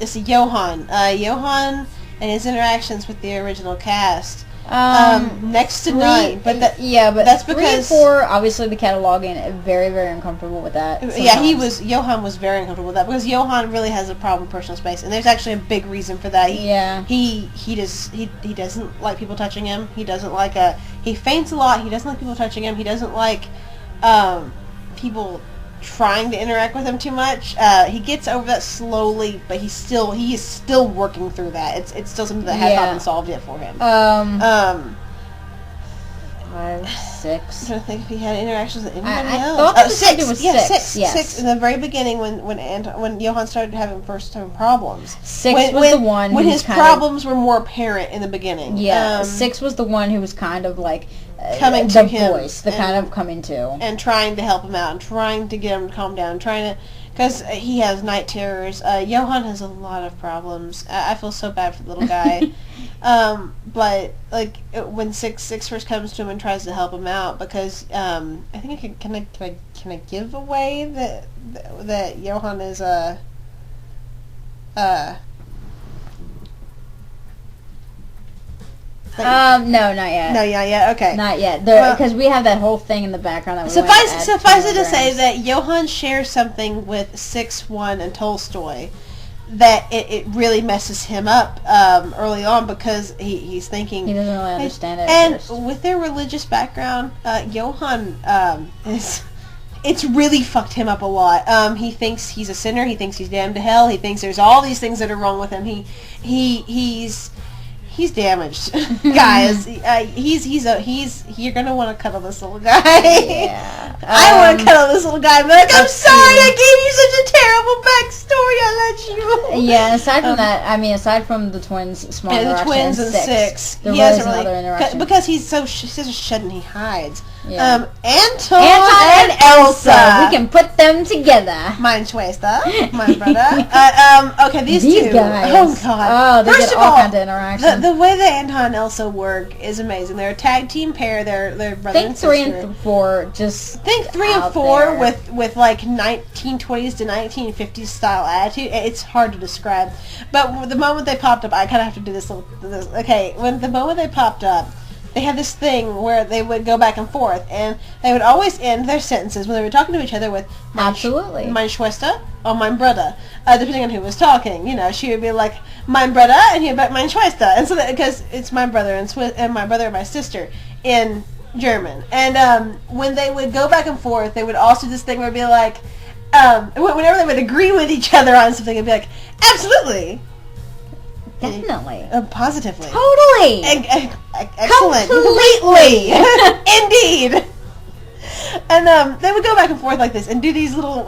is Johan. Johan and his interactions with the original cast. Next to none, but that's because 3 and 4, obviously the cataloging, very, very uncomfortable with that. Sometimes. Yeah, Johan was very uncomfortable with that because Johan really has a problem with personal space, and there's actually a big reason for that. He doesn't like people touching him. He doesn't like he faints a lot. He doesn't like people touching him. He doesn't like people trying to interact with him too much. He gets over that slowly, but he is still working through that. It's still something that has not been solved yet for him. 5, 6. I'm trying to think if he had interactions with anybody I else. thought that 6 was 6. Yes. 6 in the very beginning when Johan started having problems. 6 was the one when his problems were more apparent in the beginning. Yeah, 6 was the one who was kind of like coming to him, voice, kind of coming to, and trying to help him out, and trying to get him to calm down, because he has night terrors. Johan has a lot of problems. I feel so bad for the little guy. But like when six first comes to him and tries to help him out, because I think can I give away that Johan is no, not yet. No, yeah, okay. Not yet, because we have that whole thing in the background. That suffice it to say that Johan shares something with 6, 1, and Tolstoy that it really messes him up early on, because he's thinking he doesn't really understand it. And with their religious background, Johan it's really fucked him up a lot. He thinks he's a sinner. He thinks he's damned to hell. He thinks there's all these things that are wrong with him. He's damaged, guys. You're gonna want to cuddle this little guy. Yeah, I want to cuddle this little guy. I'm like, I'm sorry, I gave you such a terrible backstory. I let you. Yeah, aside from that, aside from the twins, small the twins and 6, there was another interaction because he's so shut and he hides. Yeah. Anton and Elsa. We can put them together. Mein Schwester, my brother. Okay, these two guys. Oh god. Oh, they First get of all all, kinds of interaction. The way that Anton and Elsa work is amazing. They're a tag team pair. They're brother and sister. Think 3 and 4. Think 3 and 4 with like 1920s to 1950s style attitude. It's hard to describe. But the moment they popped up, I kind of have to do this. Okay, the moment they popped up, they had this thing where they would go back and forth, and they would always end their sentences when they were talking to each other with absolutely mein Schwester or mein Bruder, depending on who was talking. She would be like mein Bruder, and he'd be like mein Schwester, and so because it's my brother and my brother and my sister in German, and when they would go back and forth, they would also do this thing where it'd be like, whenever they would agree with each other on something, it'd be like, absolutely. Definitely. Positively. Totally. Excellent. Completely. Indeed. And they would go back and forth like this and do these little,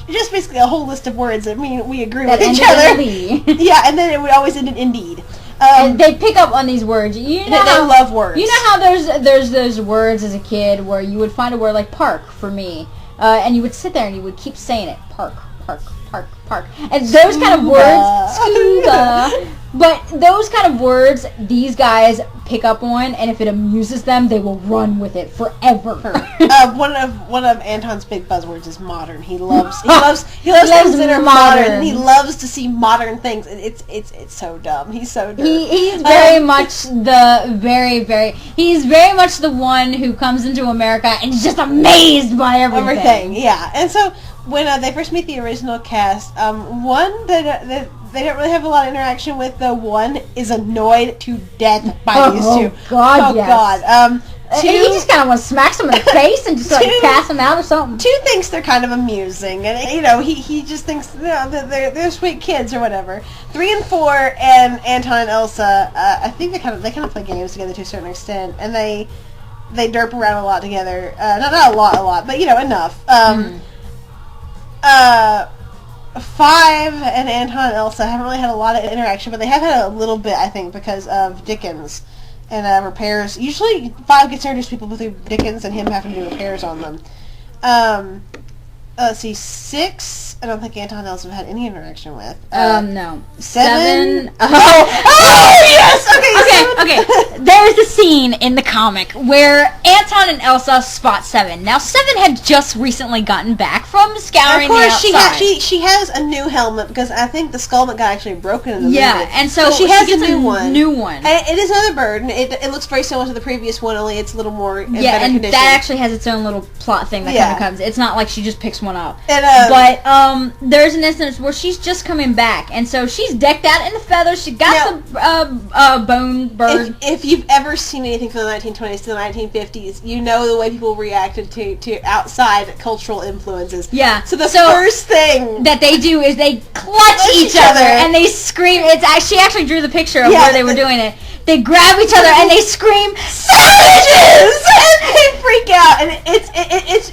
just basically a whole list of words that mean we agree with each other. Yeah, and then it would always end in indeed. And they pick up on these words. They love words. You know how there's those words as a kid where you would find a word like park for me, and you would sit there and you would keep saying it, park, park, park, park. And those kind of words, scuba. But those kind of words, these guys pick up on, and if it amuses them, they will run with it forever. One of Anton's big buzzwords is modern. He loves things that are modern. He loves to see modern things. It's so dumb. He's so dumb. He's very much he's very much the one who comes into America and is just amazed by everything. Yeah. And so when they first meet the original cast, one that they don't really have a lot of interaction with. The one is annoyed to death by these two. God, yes. God. He just kind of wants to smack them in the face and just pass them out or something. 2 thinks they're kind of amusing, and he just thinks that they're sweet kids or whatever. 3 and 4 and Anton and Elsa, I think they kind of play games together to a certain extent, and they derp around a lot together. Not a lot, but enough. 5 and Anton and Elsa haven't really had a lot of interaction, but they have had a little bit, I think, because of Dickens and repairs. Usually 5 gets introduced to people through Dickens and him having to do repairs on them. let's see, 6. I don't think Anton and Elsa have had any interaction with. No. 7. Oh, yes! Okay. There's a scene in the comic where Anton and Elsa spot 7. Now, 7 had just recently gotten back from scouring the outside. She has a new helmet because I think the skull that got actually broken in the movie. Yeah, and so she has a new one. And it is another bird, and it looks very similar to the previous one, only it's a little more in better condition. That actually has its own little plot thing that kind of comes. It's not like she just picks one up. And, but there's an instance where she's just coming back, and so she's decked out in the feathers. She got the bone bird. If you've ever seen anything from the 1920s to the 1950s, you know the way people reacted to outside cultural influences. Yeah. So the first thing that they do is they clutch each other and they scream. She actually drew the picture of where they were doing it. They grab each other and they scream, "Savages!" and they freak out, and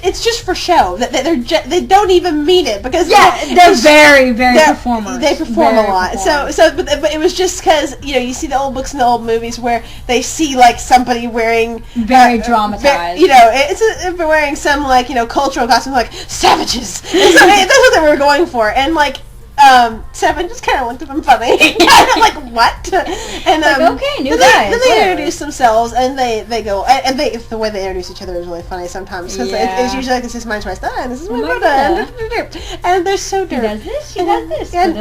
it's just for show. They don't even mean it because they're very performers. They perform a lot. But it was just because you see the old books and the old movies where they see like somebody wearing very dramatized. It's wearing some like cultural costume like savages. So that's what they were going for, and like. 7 just kind of looked at them funny. Like, what? And okay, new guys. Then they introduce themselves, and they go, and the way they introduce each other is really funny sometimes. Because it's usually like, this is my twist, and this is my brother. And they're so dirty. She does this, she does this. Yeah.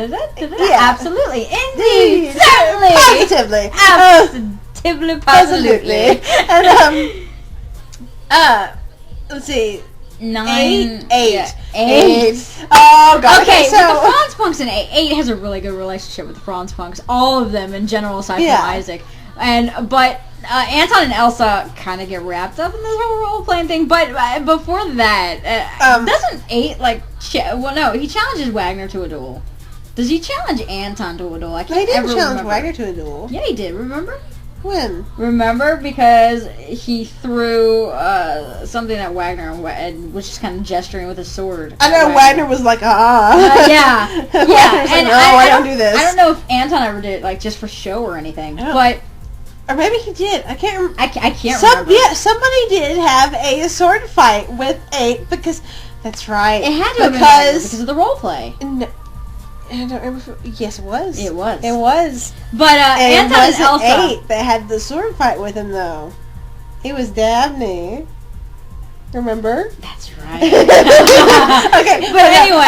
Absolutely. Indeed. Certainly. Positively. Positively. And, let's see. 9, 8. Oh god. Okay, so the Franz Punks in 8 has a really good relationship with the Franz Punks. All of them in general, aside from Isaac. But Anton and Elsa kind of get wrapped up in this whole role playing thing. But before that, doesn't 8 he challenges Wagner to a duel. Does he challenge Anton to a duel? I can't ever remember. He didn't challenge Wagner to a duel. Yeah, he did. Remember? When? Remember? Because he threw something at Wagner and was just kind of gesturing with his sword. I know Wagner was like, yeah. Wagner's like, no, I don't do this. I don't know if Anton ever did it, like, just for show or anything. But... Or maybe he did. I can't remember. I can't remember. Yeah, somebody did have a sword fight with 8 because... That's right. It had to have been because of the role play. No. I don't remember. Yes, it was. It was. It was. But Anton and Elsa. 8 that had the sword fight with him, though. It was Dabney. Remember? That's right. Okay, but anyway,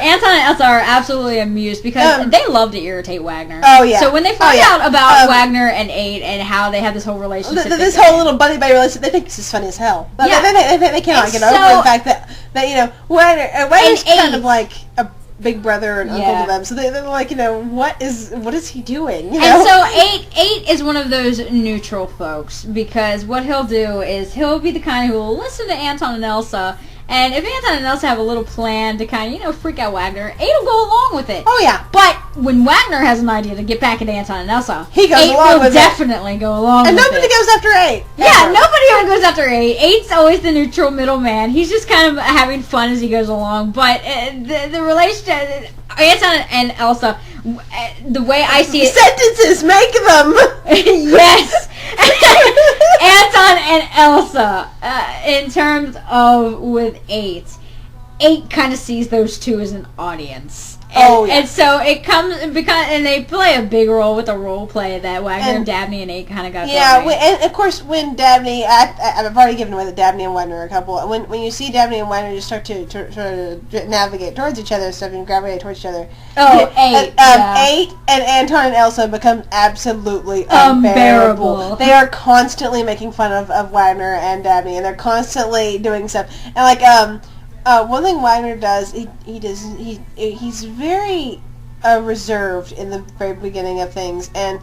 Anton and Elsa are absolutely amused because they love to irritate Wagner. Oh yeah. So when they find out about Wagner and 8 and how they have this whole relationship, this whole little buddy relationship, they think this is funny as hell. Yeah. They cannot get over the fact that Wagner's kind of like a big brother and uncle to them, so they're like, what is he doing? And so 8 is one of those neutral folks because what he'll do is he'll be the kind who will listen to Anton and Elsa, and if Anton and Elsa have a little plan to kind of freak out Wagner, 8 will go along with it. Oh yeah. But when Wagner has an idea to get back at Anton and Elsa, he goes 8 along will with definitely go along and with it. And nobody goes after 8. Yeah, nobody ever goes after 8. 8's always the neutral middleman. He's just kind of having fun as he goes along. But the relationship, Anton and Elsa, the way I see it... Sentences, make them! Yes! Anton and Elsa, in terms of with 8 kind of sees those two as an audience. And so it comes and they play a big role with the role play that Wagner and Dabney and 8 kind of got going. Yeah, and of course when Dabney, I've already given away that Dabney and Wagner are a couple. When you see Dabney and Wagner just start to navigate towards each other and stuff and gravitate towards each other. Oh, 8. 8 and Anton and Elsa become absolutely unbearable. They are constantly making fun of Wagner and Dabney, and they're constantly doing stuff. And like one thing Wagner does, he's very reserved in the very beginning of things, and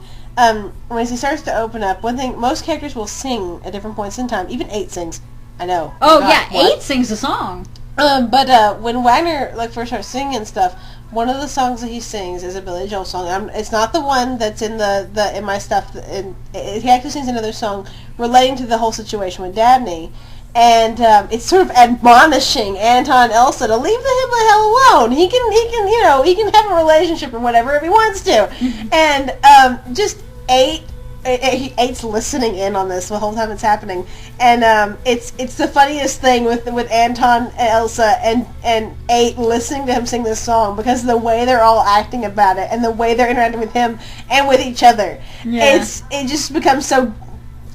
when he starts to open up, one thing, most characters will sing at different points in time. Even 8 sings. I know. Oh yeah, 8 sings a song. But when Wagner first starts singing and stuff, one of the songs that he sings is a Billy Joel song. It's not the one that's in in my stuff. He actually sings another song relating to the whole situation with Dabney. And it's sort of admonishing Anton and Elsa to leave him the hell alone. He can have a relationship or whatever if he wants to. And just 8 Eight's listening in on this the whole time it's happening, and it's the funniest thing with Anton and Elsa and Eight listening to him sing this song, because the way they're all acting about it and the way they're interacting with him and with each other, it just becomes so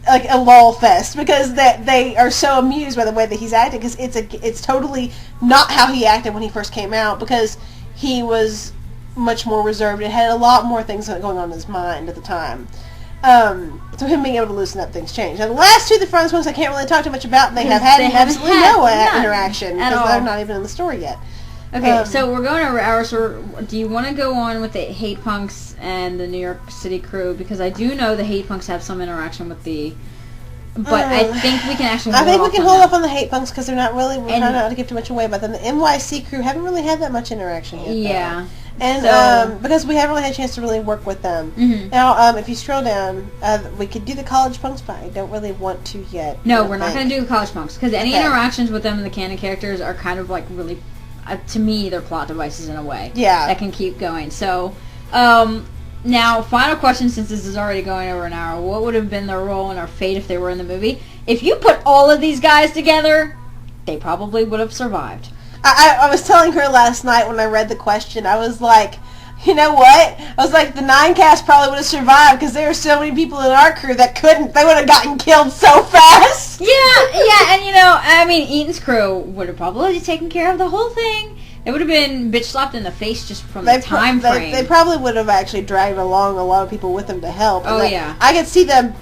like a lol fest, because they are so amused by the way that he's acting, because it's totally not how he acted when he first came out, because he was much more reserved and had a lot more things going on in his mind at the time. So him being able to loosen up things changed. Now the last two, the Friends ones, I can't really talk too much about. They have had absolutely no interaction because they're not even in the story yet. Okay, so we're going over ours. Do you want to go on with the Hate Punks and the New York City crew? Because I do know the Hate Punks have some interaction with the... But I think we can actually hold off on the Hate Punks because they're not really... We're trying not to give too much away about them. The NYC crew haven't really had that much interaction yet. Yeah. And because we haven't really had a chance to really work with them. Mm-hmm. Now, if you scroll down, we could do the College Punks, but I don't really want to yet. No, we're not going to do the College Punks, because any interactions with them and the canon characters are kind of like really... to me, they're plot devices in a way. Yeah. That can keep going. So, now, final question, since this is already going over an hour. What would have been their role and our fate if they were in the movie? If you put all of these guys together, they probably would have survived. I was telling her last night when I read the question, I was like, you know what? I was like, the 9 cast probably would have survived because there were so many people in our crew that couldn't. They would have gotten killed so fast. Yeah, and you know, I mean, Eaton's crew would have probably taken care of the whole thing. It would have been bitch slapped in the face just from the time frame. They probably would have actually dragged along a lot of people with them to help. Oh, yeah. I could see them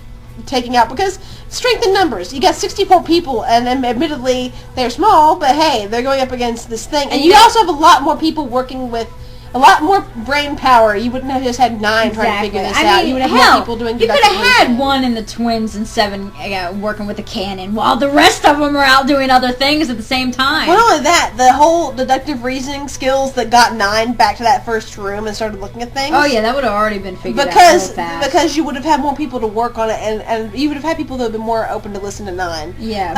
taking out, because strength in numbers. You got 64 people, and admittedly, they're small, but hey, they're going up against this thing. And you also have a lot more people working with a lot more brain power. You wouldn't have just had 9 trying to figure this out. You would have more people doing you could have had 1 in the twins and 7 working with the canon, while the rest of them are out doing other things at the same time. Well, not only that, the whole deductive reasoning skills that got 9 back to that first room and started looking at things. Oh yeah, that would have already been figured out real fast. Because you would have had more people to work on it, and you would have had people that would have been more open to listen to 9. Yeah,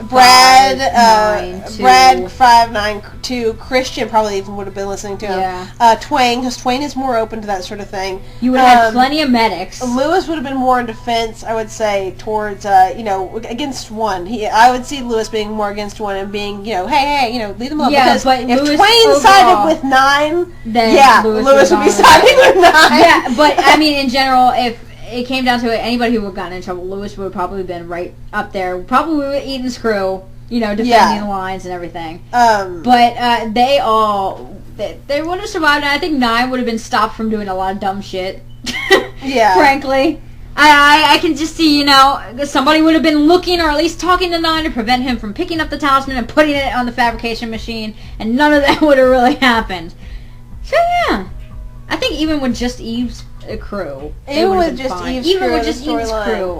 Brad 592, Christian probably even would have been listening to him. Yeah. Twain, because Twain is more open to that sort of thing. You would have had plenty of medics. Lewis would have been more in defense, I would say, towards, against 1. I would see Lewis being more against 1 and being, hey, leave them alone. Yeah, because but if Lewis Twain sided with 9, then Lewis would be siding with 9. Yeah, but, I mean, in general, if it came down to it, anybody who would have gotten in trouble, Lewis would have probably been right up there, probably with Eaton's crew, defending the lines and everything. But they would have survived, and I think 9 would have been stopped from doing a lot of dumb shit. Yeah. Frankly. I can just see, somebody would have been looking or at least talking to 9 to prevent him from picking up the talisman and putting it on the fabrication machine, and none of that would have really happened. So, yeah. I think even with just Eve's crew, even with just Eve's crew,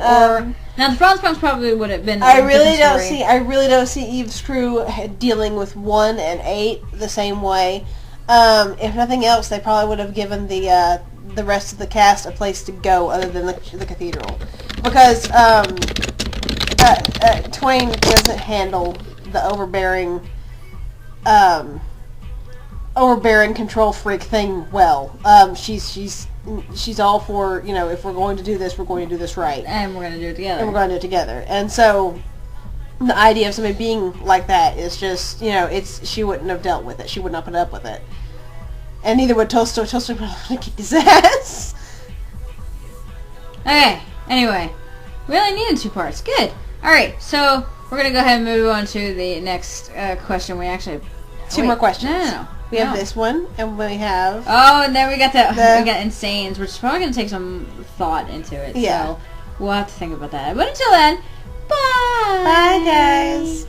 now the Franz Punks probably would have been. I really don't see Eve's crew dealing with 1 and 8 the same way. If nothing else, they probably would have given the rest of the cast a place to go other than the cathedral, because Twain doesn't handle the overbearing control freak thing well. She's all for, if we're going to do this, we're going to do this right. And we're going to do it together. And so the idea of somebody being like that is just, she wouldn't have dealt with it. She would not put up with it. And neither would Tolstoy. Tolstoy would have kicked his ass. Okay, anyway. We only needed 2 parts. Good. Alright, so we're going to go ahead and move on to the next question. We actually have... 2 more questions. No. We have this one, and we have... Oh, and then we got Insanes, which is probably going to take some thought into it. Yeah. So we'll have to think about that. But until then, bye! Bye, guys!